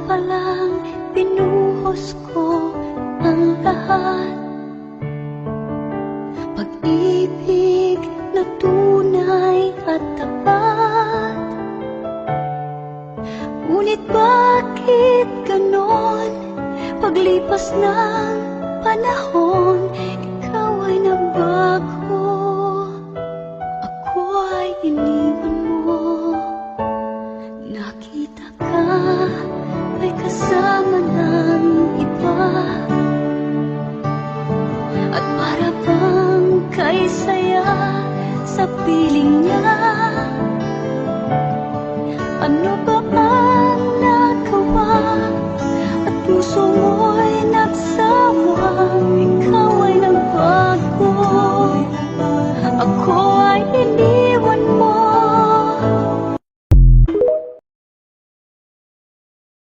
pa lang binuhos ko ang lahat. Pag-ibig na tunay at tapat. Ngunit bakit ganon? Paglipas ng panahon, ikaw ay nabago. Ako ay iniwan mo. Nakita ka, may kasama ng iba. At para bang kay saya sa piling niya,